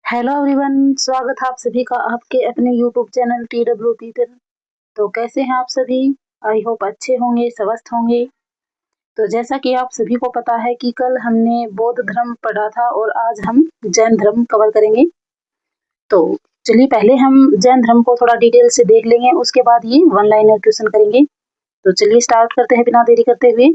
Hello everyone, स्वागत है आप सभी का आपके अपने यूट्यूब चैनल TWP पर। तो कैसे हैं आप सभी? आई होप अच्छे होंगे, स्वस्थ होंगे। तो जैसा कि आप सभी को पता है कि कल हमने बौद्ध धर्म पढ़ा था और आज हम जैन धर्म कवर करेंगे। तो चलिए पहले हम जैन धर्म को थोड़ा डिटेल से देख लेंगे, उसके बाद ये वन लाइनर क्वेश्चन करेंगे। तो चलिए स्टार्ट करते हैं बिना देरी करते हुए।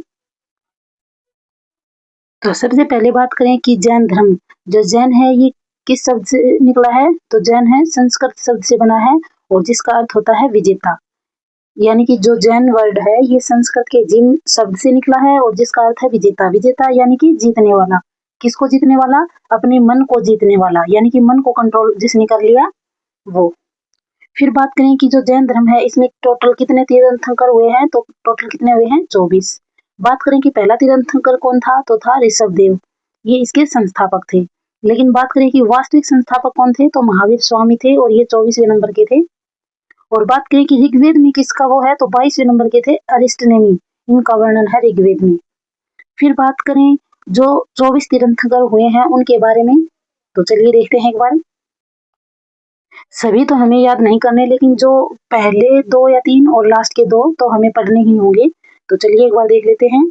तो सबसे पहले बात करें कि जैन धर्म, जो जैन है ये किस शब्द से निकला है? तो जैन है संस्कृत शब्द से बना है और जिसका अर्थ होता है विजेता। यानी कि जो जैन वर्ड है ये संस्कृत के जिन शब्द से निकला है और जिसका अर्थ है विजेता। विजेता यानी कि जीतने वाला। किसको जीतने वाला? अपने मन को जीतने वाला, यानी कि मन को कंट्रोल जिसने कर लिया वो। फिर बात करें कि जो जैन धर्म है इसमें टोटल कितने तीर्थंकर हुए हैं? तो टोटल कितने हुए हैं? 24। बात करें कि पहला तीर्थंकर कौन था? तो था ऋषभदेव, ये इसके संस्थापक थे। लेकिन बात करें कि वास्तविक संस्थापक कौन थे? तो महावीर स्वामी थे और ये 24वें नंबर के थे। और बात करें कि ऋग्वेद में किसका वो है? तो 22वें नंबर के थे अरिष्टनेमी, इनका वर्णन है ऋग्वेद में। फिर बात करें जो 24 तीर्थंकर हुए हैं उनके बारे में, तो चलिए देखते हैं एक बार। सभी तो हमें याद नहीं करने, लेकिन जो पहले 2 या 3 और लास्ट के 2 तो हमें पढ़ने ही होंगे। तो चलिए एक बार देख लेते हैं।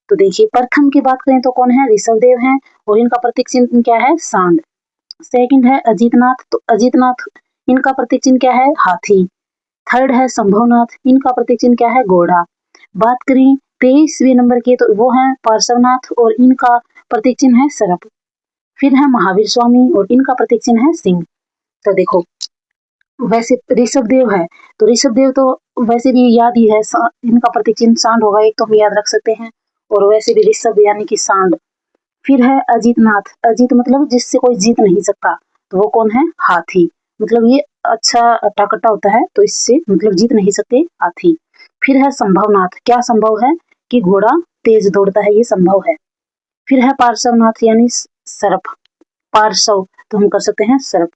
तो देखिए प्रथम की बात करें तो कौन है? ऋषभदेव हैं और इनका प्रतीक चिन्ह क्या है? सांड। सेकंड है अजीतनाथ, तो अजीतनाथ इनका प्रतीक चिन्ह क्या है? हाथी। थर्ड है संभवनाथ, इनका प्रतीक चिन्ह क्या है? घोड़ा। बात करें 23वें नंबर के तो वो है पार्श्वनाथ और इनका प्रतीक चिन्ह है सर्प। फिर है महावीर स्वामी और इनका प्रतीक चिन्ह है सिंह। तो देखो वैसे ऋषभदेव है तो ऋषभदेव तो वैसे भी याद ही है, इनका प्रतीक चिन्ह सांड होगा, एक तो हम याद रख सकते हैं। और वैसे भी ऋषभ यानी कि सांड। फिर है अजीतनाथ, अजीत मतलब जिससे कोई जीत नहीं सकता, तो वो कौन है? हाथी। मतलब ये अच्छा अट्टा-कट्टा होता है तो इससे मतलब जीत नहीं सकते, हाथी। फिर है संभवनाथ, क्या संभव है? कि घोड़ा तेज दौड़ता है, ये संभव है। फिर है पार्श्वनाथ यानी सर्प, पार्श्व तो हम कर सकते हैं सर्प।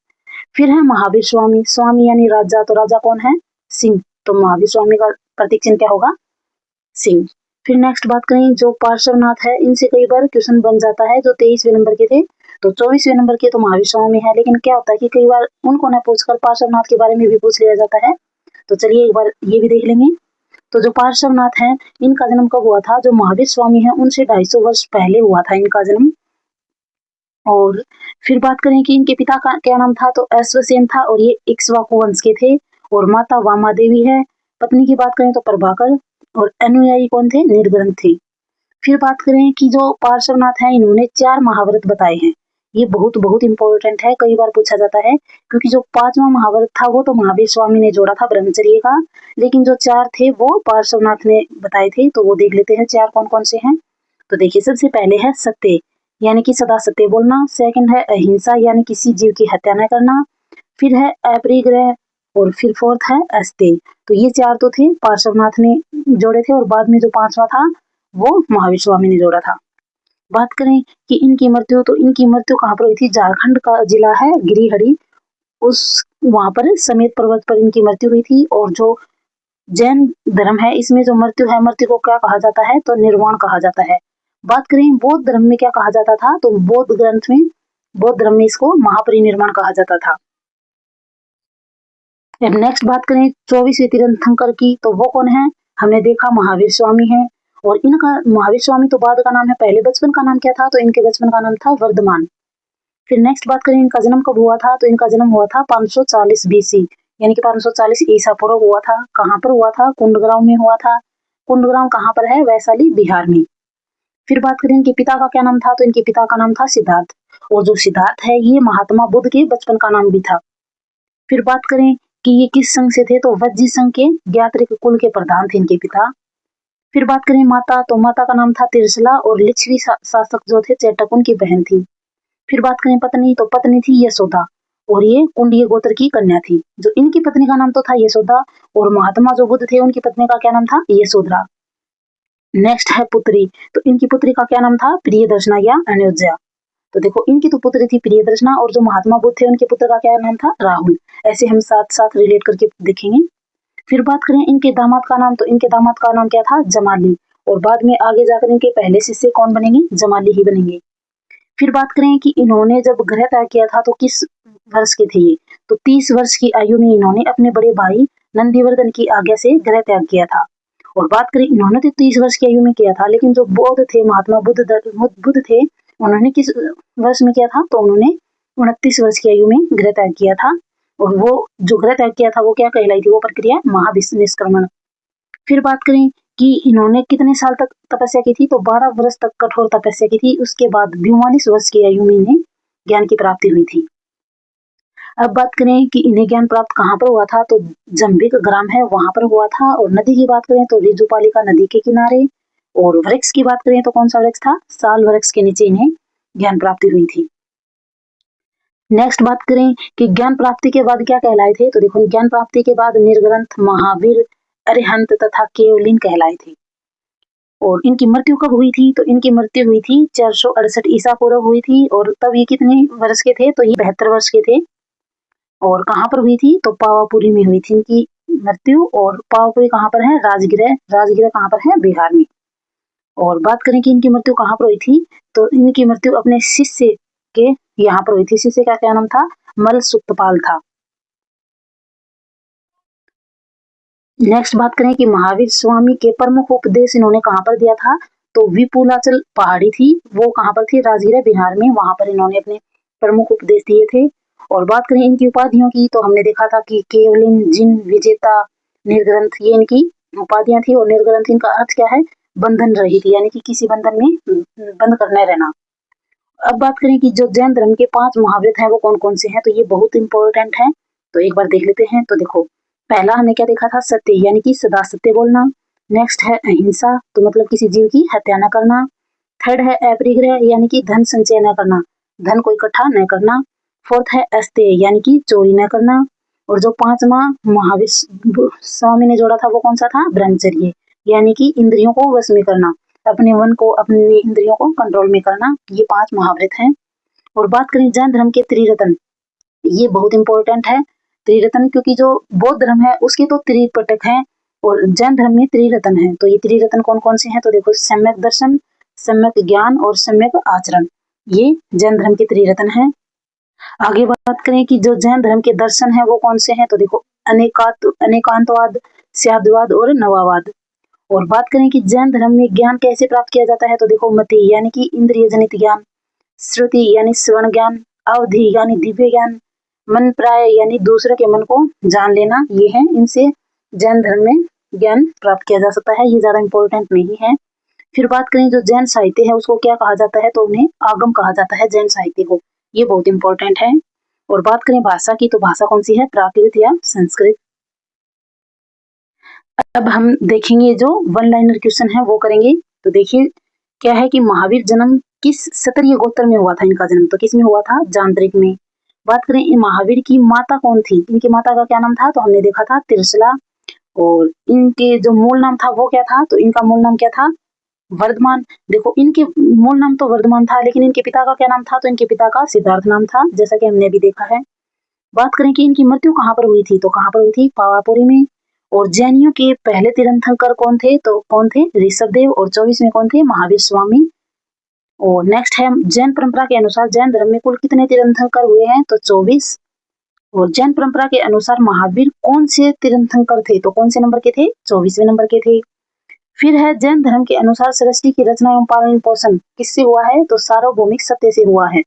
फिर है महावीर स्वामी, स्वामी यानी राजा, तो राजा कौन है? सिंह, तो महावीर स्वामी का प्रतीक चिन्ह क्या होगा? सिंह। फिर नेक्स्ट बात करें जो पार्श्वनाथ है, इनसे कई बार क्वेश्चन बन जाता है, जो 23वें नंबर के थे। तो 24वें नंबर के तो महावीर स्वामी है, लेकिन क्या होता है कि कई बार उनको न पूछकर पार्श्वनाथ के बारे में भी पूछ लिया जाता है। तो चलिए एक बार ये भी देख लेंगे। तो जो पार्श्वनाथ है इनका जन्म कब हुआ था? जो महावीर स्वामी है उनसे 250 वर्ष पहले हुआ था इनका जन्म। और फिर बात करें कि इनके पिता का क्या नाम था? तो अश्वसेन था और ये इक्ष्वाकु वंश के थे। और माता वामा देवी है। पत्नी की बात करें तो प्रभाकर। और अनुयायी कौन थे? निर्ग्रंथ थे। फिर बात करें कि जो पार्श्वनाथ है इन्होंने 4 महाव्रत बताए हैं। ये बहुत बहुत इंपॉर्टेंट है, कई बार पूछा जाता है, क्योंकि जो 5वां महाव्रत था वो तो महावीर स्वामी ने जोड़ा था ब्रह्मचर्य का, लेकिन जो 4 थे वो पार्श्वनाथ ने बताए थे। तो वो देख लेते हैं 4 कौन कौन से हैं। तो देखिए सबसे पहले है सत्य, यानी कि सदा सत्य बोलना। सेकंड है अहिंसा, यानी किसी जीव की हत्या न करना। फिर है अपरिग्रह और फिर फोर्थ है अस्तेय। तो ये 4 तो थे पार्श्वनाथ ने जोड़े थे और बाद में जो 5वां था वो महावीर स्वामी ने जोड़ा था। बात करें कि इनकी मृत्यु, तो इनकी मृत्यु कहाँ पर हुई थी? झारखंड का जिला है गिरिहरी, उस वहां पर समेत पर्वत पर इनकी मृत्यु हुई थी। और जो जैन धर्म है इसमें जो मृत्यु है, मृत्यु को क्या कहा जाता है? तो निर्वाण कहा जाता है। बात करें बौद्ध धर्म में क्या कहा जाता था? तो बौद्ध ग्रंथ में, बौद्ध धर्म में इसको महापरिनिर्वाण कहा जाता था। अब नेक्स्ट बात करें 24वें तीर्थंकर की, तो वो कौन है? हमने देखा महावीर स्वामी है। और इनका महावीर स्वामी तो बाद का नाम है, पहले बचपन का नाम क्या था? तो इनके बचपन का नाम था वर्धमान। फिर नेक्स्ट बात करें इनका जन्म कब हुआ था? तो इनका जन्म हुआ था 540 BC, यानी कि 540 ईसा पूर्व हुआ था। कहाँ पर हुआ था? कुंडग्राम में हुआ था। कुंडग्राम कहाँ पर है? वैशाली बिहार में। फिर बात करें इनके पिता का क्या नाम था? तो इनके पिता का नाम था सिद्धार्थ। और जो सिद्धार्थ है ये महात्मा बुद्ध के बचपन का नाम भी था। फिर बात करें कि ये किस संघ से थे? तो वज्जी संघ के ज्ञात्रिक कुल के प्रधान थे इनके पिता। फिर बात करें माता, तो माता का नाम था तिरसला और लिच्छवी शासक जो थे चेटक उनकी बहन थी। फिर बात करें पत्नी, तो पत्नी थी यशोदा और ये कुंडीय गोत्र की कन्या थी। जो इनकी पत्नी का नाम तो था यशोदा और महात्मा जो बुद्ध थे उनकी पत्नी का क्या नाम था? यशोधरा। नेक्स्ट है पुत्री, तो इनकी पुत्री का क्या नाम था? प्रियदर्शना या अनुजा। तो देखो इनकी तो पुत्री थी प्रियदर्शना और जो महात्मा बुद्ध थे उनके पुत्र का क्या नाम था? राहुल। ऐसे हम साथ साथ रिलेट करके देखेंगे। फिर बात करें इनके दामाद का नाम, तो इनके दामाद का नाम क्या था? जमाली। और बाद में आगे जाकर इनके पहले शिष्य कौन बनेंगे? जमाली ही बनेंगे। फिर बात करें कि इन्होंने जब ग्रह त्याग किया था तो किस वर्ष के थे ये, तो 30 वर्ष की आयु में इन्होंने अपने बड़े भाई नंदीवर्धन की आज्ञा से ग्रह त्याग किया था। और बात करें इन्होंने तो 30 वर्ष की आयु में किया था, लेकिन जो बौद्ध थे, महात्मा बुद्ध थे, उन्होंने किस वर्ष में किया था, तो उन्होंने 29 वर्ष की आयु में गृह त्याग किया था। और वो जो गृह त्याग किया था वो क्या कहलाई थी, वो प्रक्रिया महानिष्क्रमण। फिर बात करें कि इन्होंने कितने साल तक तपस्या की थी, तो 12 वर्ष तक कठोर तपस्या की थी। उसके बाद 44 वर्ष की आयु में इन्हें ज्ञान की प्राप्ति हुई थी। अब बात करें कि इन्हें ज्ञान प्राप्त कहाँ पर हुआ था, तो जंबिक ग्राम है वहां पर हुआ था। और नदी की बात करें तो रिजुपालिका नदी के किनारे। और वृक्ष की बात करें तो कौन सा वृक्ष था, साल वृक्ष के नीचे इन्हें ज्ञान प्राप्ति हुई थी। नेक्स्ट बात करें कि ज्ञान प्राप्ति के बाद क्या कहलाए थे, तो देखो ज्ञान प्राप्ति के बाद निर्ग्रंथ, महावीर, अरिहंत तथा केवलिन कहलाए थे। और इनकी मृत्यु कब हुई थी, तो इनकी मृत्यु हुई थी 468 ईसा पूर्व हुई थी। और तब ये कितने वर्ष के थे, तो ये 72 वर्ष के थे। और कहाँ पर हुई थी, तो पावापुरी में हुई थी इनकी मृत्यु। और पावापुरी कहाँ पर है, राजगृह। राजगृह कहाँ पर है, बिहार में। और बात करें कि इनकी मृत्यु कहाँ पर हुई थी, तो इनकी मृत्यु अपने शिष्य के यहाँ पर हुई थी। शिष्य का क्या नाम था, मल सुक्तपाल था। नेक्स्ट बात करें कि महावीर स्वामी के प्रमुख उपदेश इन्होंने कहाँ पर दिया था, तो विपुलाचल पहाड़ी थी, वो कहाँ पर थी, राजगीर बिहार में, वहां पर इन्होंने अपने प्रमुख उपदेश दिए थे। और बात करें इनकी उपाधियों की, तो हमने देखा था कि केवलिन, जिन, विजेता, निर्ग्रंथ, ये इनकी उपाधियां थी। और निर्ग्रंथ इनका अर्थ क्या है, बंधन रहित, यानी कि किसी बंधन में बंद करने रहना। अब बात करें कि जो जैन धर्म के 5 महाव्रत हैं वो कौन कौन से हैं, तो ये बहुत इंपॉर्टेंट है, तो एक बार देख लेते हैं। तो देखो पहला हमने क्या देखा था, सत्य, यानी कि सदा सत्य बोलना। नेक्स्ट है अहिंसा, तो मतलब किसी जीव की हत्या न करना। थर्ड है अपरिग्रह, यानी कि धन संचय न करना, धन को इकट्ठा न करना। फोर्थ है अस्तेय, यानी कि चोरी न करना। और जो 5वां महावीर स्वामी ने जोड़ा था वो कौन सा था, ब्रह्मचर्य, यानी कि इंद्रियों को वश में करना, अपने मन को, अपनी इंद्रियों को कंट्रोल में करना। ये 5 महाव्रत हैं। और बात करें जैन धर्म के त्रिरत्न, ये बहुत इंपॉर्टेंट है त्रिरत्न, क्योंकि जो बौद्ध धर्म है उसके तो त्रिपिटक हैं और जैन धर्म में त्रिरत्न है। तो ये त्रिरत्न कौन कौन से हैं, तो देखो सम्यक दर्शन, सम्यक ज्ञान और सम्यक आचरण, ये जैन धर्म के त्रिरत्न हैं। आगे बात करें कि जो जैन धर्म के दर्शन है वो कौन से हैं, तो देखो अनेकांतवाद, स्याद्वाद और नवावाद। और बात करें कि जैन धर्म में ज्ञान कैसे प्राप्त किया जाता है, तो देखो मति, यानी कि इंद्रिय जनित ज्ञान, श्रुति यानी श्रवण ज्ञान, अवधि यानी दिव्य ज्ञान, मन प्राय यानी दूसरे के मन को जान लेना, ये है, इनसे जैन धर्म में ज्ञान प्राप्त किया जा सकता है। ये ज्यादा इंपॉर्टेंट नहीं है। फिर बात करें जो जैन साहित्य है उसको क्या कहा जाता है, तो उन्हें आगम कहा जाता है, जैन साहित्य को, ये बहुत इंपॉर्टेंट है। और बात करें भाषा की, तो भाषा कौन सी है, प्राकृत या संस्कृत। अब हम देखेंगे जो वन लाइनर क्वेश्चन है वो करेंगे। तो देखिए क्या है कि महावीर जन्म किस क्षत्रिय गोत्र में हुआ था, इनका जन्म तो किस में हुआ था, जांत्रिक में। बात करें महावीर की माता कौन थी, इनकी माता का क्या नाम था, तो हमने देखा था त्रिशला। और इनके जो मूल नाम था वो क्या था, तो इनका मूल नाम क्या था, वर्धमान। देखो इनके मूल नाम तो वर्धमान था, लेकिन इनके पिता का क्या नाम था, तो इनके पिता का सिद्धार्थ नाम था, जैसा कि हमने भी देखा है। बात करें कि इनकी मृत्यु कहाँ पर हुई थी, तो कहाँ पर हुई थी, पावापुरी में। और जैनियों के पहले तीर्थंकर कौन थे, तो कौन थे, ऋषभदेव। और 24 में कौन थे, महावीर स्वामी। और नेक्स्ट है जैन परंपरा के अनुसार जैन धर्म में कुल कितने तीर्थंकर हुए हैं, तो 24। और जैन परंपरा के अनुसार महावीर कौन से तीर्थंकर थे, तो कौन से नंबर के थे, 24वें नंबर के थे। फिर है जैन धर्म के अनुसार सृष्टि की रचना एवं पालन पोषण किससे हुआ है, तो सार्वभौमिक सत्य से हुआ है।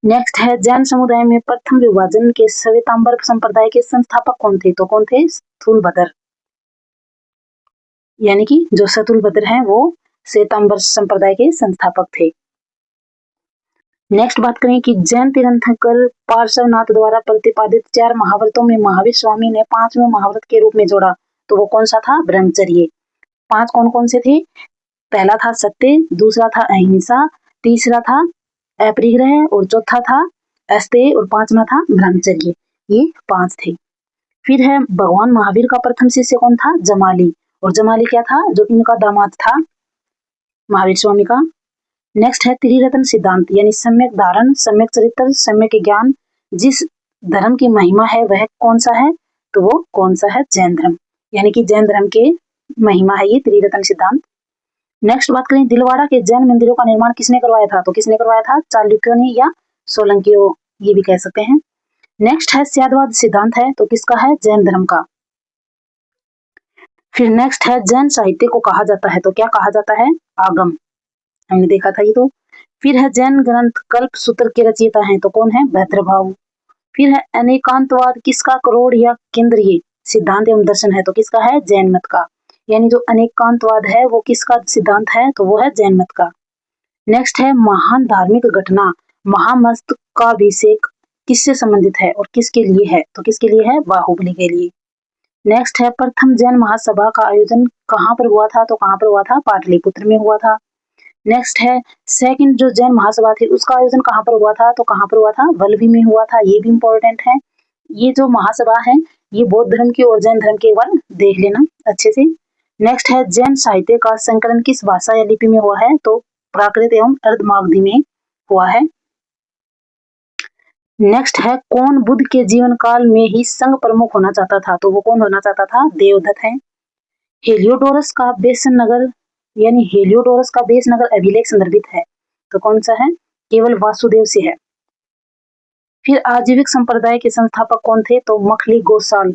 नेक्स्ट है जैन समुदाय में प्रथम विभाजन के श्वेतांबर संप्रदाय के संस्थापक कौन थे, तो कौन थे, स्थूलभद्र, यानी कि जो स्थूलभद्र हैं वो श्वेतांबर संप्रदाय के संस्थापक थे। नेक्स्ट बात करें कि जैन तीर्थंकर पार्श्वनाथ द्वारा प्रतिपादित 4 महाव्रतों में महावीर स्वामी ने 5वें महाव्रत के रूप में जोड़ा, तो वो कौन सा था, ब्रह्मचर्य। 5 कौन कौन से थे, पहला था सत्य, दूसरा था अहिंसा, तीसरा था अपरिग्रह और चौथा था अस्तेय और 5वां था ब्रह्मचर्य, ये 5 थे। फिर है भगवान महावीर का प्रथम शिष्य कौन था, जमाली। और जमाली क्या था, जो इनका दामाद था महावीर स्वामी का। नेक्स्ट है त्रिरत्न सिद्धांत, यानी सम्यक धारण, सम्यक चरित्र, सम्यक ज्ञान। जिस धर्म की महिमा है वह कौन सा है, तो वो कौन सा है, जैन धर्म, यानी कि जैन धर्म के महिमा है ये त्रिरत्न सिद्धांत। नेक्स्ट बात करें दिलवाड़ा के जैन मंदिरों का निर्माण किसने करवाया था, तो किसने करवाया था, चालुक्यों ने या सोलंकियों, ये भी कह सकते हैं। नेक्स्ट है स्यादवाद सिद्धांत है, तो किसका है, जैन धर्म का। फिर नेक्स्ट है जैन साहित्य को कहा जाता है, तो क्या कहा जाता है, आगम, हमने देखा था ये तो। फिर है जैन ग्रंथ कल्प सूत्र के रचयिता हैं, तो कौन है, भद्रभाव। फिर है अनेकांतवाद किसका करोड़ या केंद्रीय सिद्धांत एवं दर्शन है, तो किसका है, जैन मत का। यानी जो अनेकांतवाद है वो किसका सिद्धांत है, तो वो है जैन मत का। नेक्स्ट है महान धार्मिक घटना महामस्तकाभिषेक किससे संबंधित है और किसके लिए है, तो किसके लिए है, बाहुबली के लिए। नेक्स्ट है प्रथम जैन महासभा का आयोजन कहाँ पर हुआ था, तो कहाँ पर हुआ था, पाटलिपुत्र में हुआ था। नेक्स्ट है सेकंड जो जैन महासभा थी उसका आयोजन कहाँ पर हुआ था, तो कहाँ पर हुआ था, वल्लभी में हुआ था, ये भी इंपॉर्टेंट है। ये जो महासभा है ये बौद्ध धर्म की और जैन धर्म की, एक बार देख लेना अच्छे से। नेक्स्ट है जैन साहित्य का संकलन किस भाषा या लिपि में हुआ है, तो प्राकृत एवं अर्धमागधी में हुआ है। नेक्स्ट है कौन बुद्ध के जीवन काल में ही संघ प्रमुख होना चाहता था, तो वो कौन होना चाहता था, देवदत्त है। हेलियोडोरस का बेसन नगर यानी हेलियोडोरस का बेस नगर अभिलेख संदर्भित है, तो कौन सा है, केवल वासुदेव से है। फिर आजीविक संप्रदाय के संस्थापक कौन थे, तो मखली गोसाल।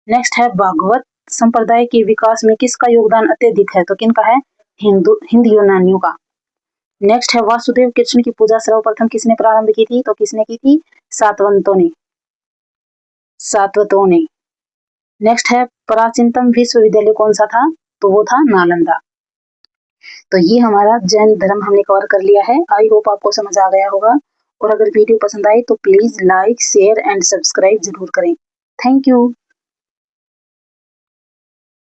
नेक्स्ट है भागवत संप्रदाय के विकास में किसका योगदान अत्यधिक है, तो किनका है, हिंद यूनानियों का। नेक्स्ट है वासुदेव कृष्ण की पूजा सर्वप्रथम किसने प्रारंभ की थी, तो किसने की थी, सातवंतों ने। नेक्स्ट है प्राचीनतम विश्वविद्यालय कौन सा था, तो वो था नालंदा। तो ये हमारा जैन धर्म हमने कवर कर लिया है। आई होप आपको समझ आ गया होगा, और अगर वीडियो पसंद आए तो please like share and subscribe जरूर करें। Thank you.